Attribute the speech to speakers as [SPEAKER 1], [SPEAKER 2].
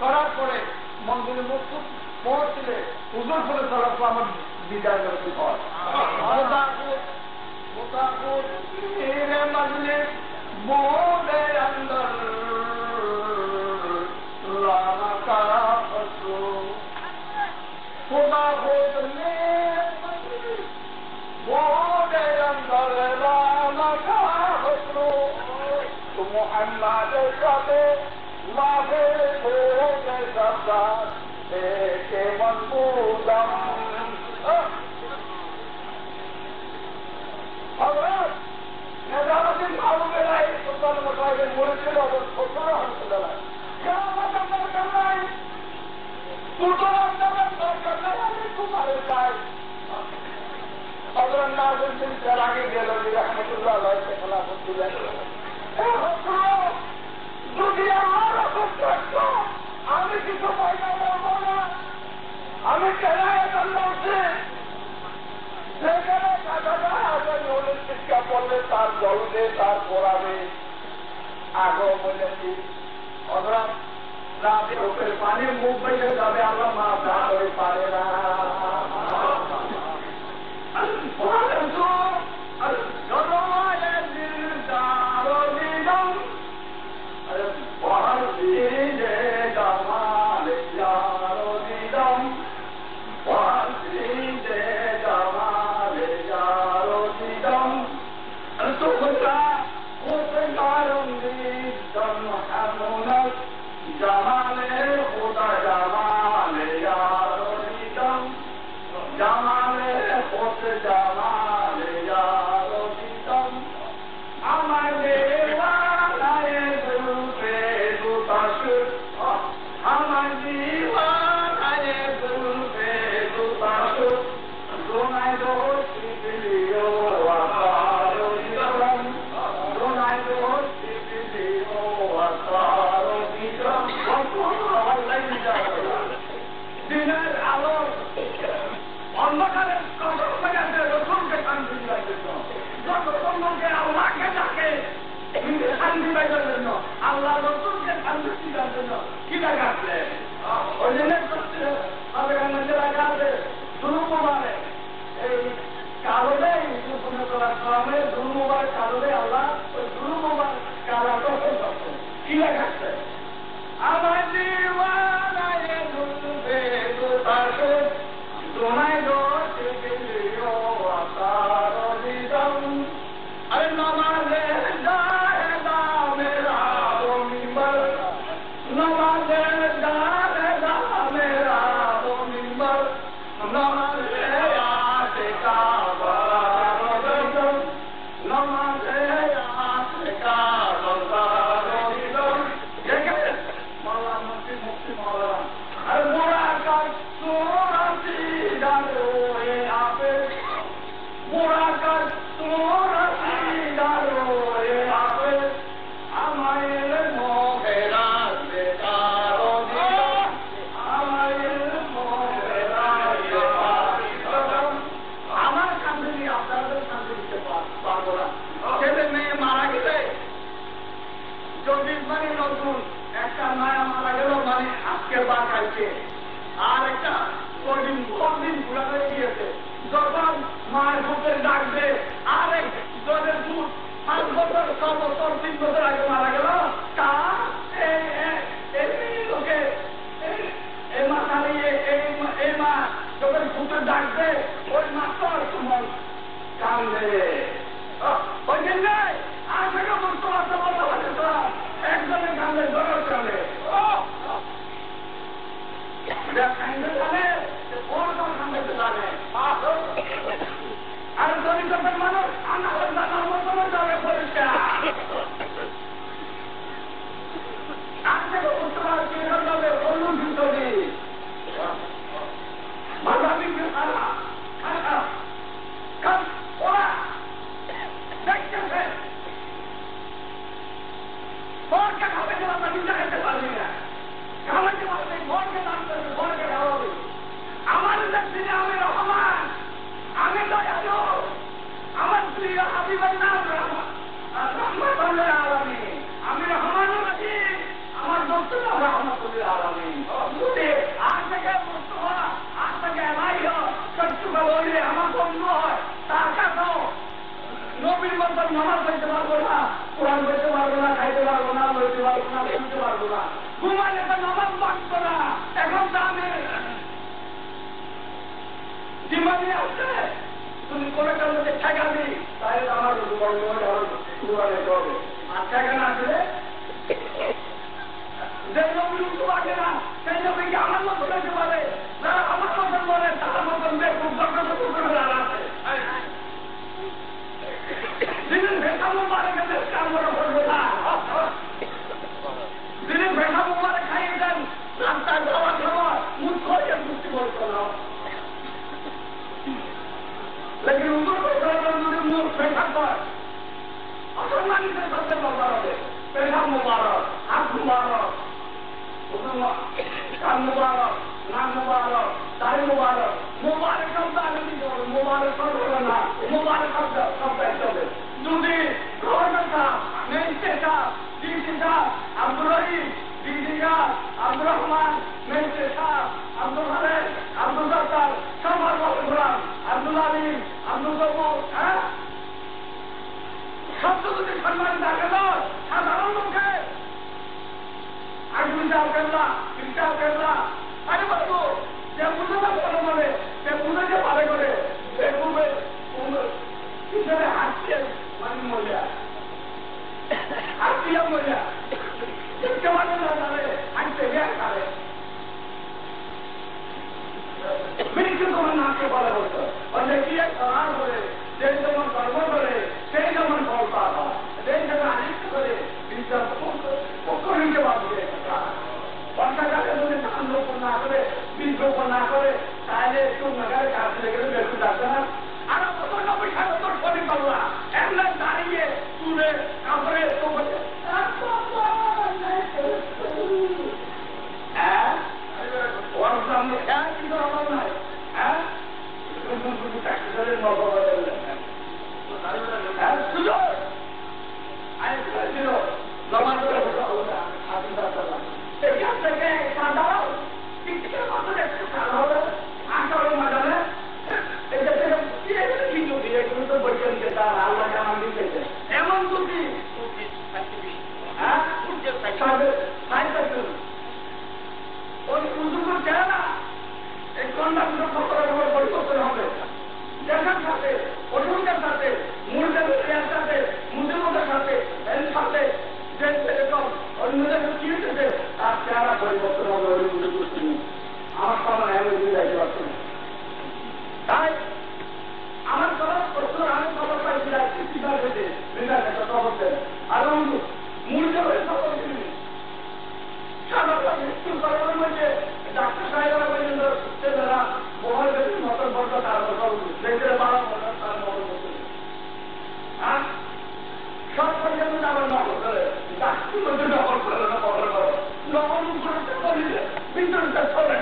[SPEAKER 1] করার পরে মন্দিরের মুখ পৌঁছলে হুজুর করে চলার পর আমার বিদায় করতে হয় मेरे मजलिस मोरे अंदर लाना का फसो खुदा खुद मोरे अंदर लाना का फसो तो मोहम्मद साथे लाभे हो गए सबका के मनबूदम नजारातिन मालूमे लाई सुल्तान मकाए मुर्शिद और खुदा हंसला क्या मतलब करना है तुझे अंदर करना है तुम्हारे साथ अगर नाज़िम सिंह चरागी गेलो जी रहमतुल्लाह अलैह के खिलाफ दिया ए हुक्म दुनिया वाला कुछ आने की तो फायदा ना हमें कहना है अल्लाह से সেখানে কাটাটা আগে নলেজ শিক্ষা পড়লে তার জলবে তার পড়াবে আগেও বলেছি অথবা না চোখের পানি মুখ বেঁধে যাবে আল্লাহ মা না করে পারে না আল্লাহ রসুলকে সন্তুষ্টি করার জন্য কি টাকা আছে ওই জন্য আমাদের কাছে দুরু মোবারে এই কারণে কোনো করার কারণে দুরু মোবারের কারণে আল্লাহ ওই দুরু মোবার কারাটা করছে কি লাগাচ্ছে আমার জীবনায় দুলবে দুপাশে তোমায় দোষে দিও আসার দিদম আরে নামাজে আজকে রহমতুল্লাহ আলামিন যদি আজ থেকে মুক্ত হওয়া আজ থেকে এলাই সত্যকে বললে আমার বন্ধু হয় তার কাছেও নবীর মতন নামাজ পড়তে পারবো না, কোরআন পড়তে পারবো না, খাইতে পারবো না, লইতে পারবো না, শুনতে পারবো না, ঘুমালে তো নামাজ বাঁচতো না। এখন তো আমি জিম্মানি আসছে তুমি কোনো কারণে ঠেকাবি তাহলে আমার ঘুমাতে হবে। আর ঠেকানো আসলে যে নবীর উঠতে পারে না সেই নবীকে আমার মতো হতে পারে, যারা আমার মতন বলে তার মতন দেখুন আছে দিনের ভেষা মোবারে গেলে কাম করা করবে না, দিনের ভেষা মোবারে খাইয়ে দেন রাস্তায় যাওয়ার সময় মুখ খোঁজে মুক্তি বলতো না। লেকিন উত্তর যদি মুখ ভেষা কর অসম্মানিতের সাথে ব্যবহার হবে। পেশা মুবারক, হাত মুবারক, কান মুবারক, নাক মুবারক, দাড়ি মুবারক, মুবারক শব্দ আগে দিতে হবে, মুবারক শব্দ হবে না, মুবারক শব্দ একটা হবে। যদি গভর্নর সাহেব, ম্যাজিস্ট্রেট সাহেব, ডিসি সাহেব, আব্দুর রহিম, ডিসি সাহেব, আব্দুর রহমান, ম্যাজিস্ট্রেট সাহেব, আব্দুল খালেদ, আব্দুল সত্তার, সবার গোলাম, আব্দুল আলিম, আব্দুল জব্বর, হ্যাঁ শব্দ যদি সম্মান থাকে নয় সাধারণ লোকে আগুনটাও কেনলা পিঠটাও কেনলা আরে বলবো যে বুঝে না করে বলে সে বুঝে যে পারে করে দেখবে পিছনে হাসছে মানে মজা হাসছিলাম মজা দেখতে পারে না তাহলে হাসতে গ্যাস খাবে মৃত্যু তোমার নামকে বলা হতো কি করার করে যে যেমন কর্ম করে সেই যেমন ফল পাওয়া সেই যেমন আদিত্য করে বিশ্বাস পক্ষ নিতে পারবে। বর্ষাকালে যদি ধান রোপণ না করে বীজ রোপণ না করে তাহলে একটু নাগারে কাজ লেগে বেশি যাচ্ছে না। আর নব্বই সালে তোর শরীর পাল্লা এমন দাঁড়িয়ে তুলে কাপড়ে কিন্তু অভাব নাই। হ্যাঁ এমন দুটি ওই উজুগুলো চায় না এই কন্যাগুলো পরিবর্তন হবে দেখার সাথে অসুবিধার সাথে মুরগের সাথে মুসলিমদের সাথে এর সাথে যে সেরকম অন্যদের কি হয়েছে তার চেহারা পরিবর্তন হবে। ওই আমার সময় আমি যাইতে পারছি না। তাই আমার খবর প্রশ্ন আমি খবর পাইছি কিভাবে একটা খবর দেন আর মুরগের হয়ে খবর দিবি সাধারণ মৃত্যু করার মধ্যে ডাক্তার সাহেবরা পর্যন্ত যারা বহাল ব্যক্তির মতন বলতো তার দেখতে বাড়া মতন তার মতন করতে সব পর্যন্ত আবার নকল করে ডাক্তার মধ্যে নকল করে না কবর করো নকল করতে বলিলে ভিতরটা চলে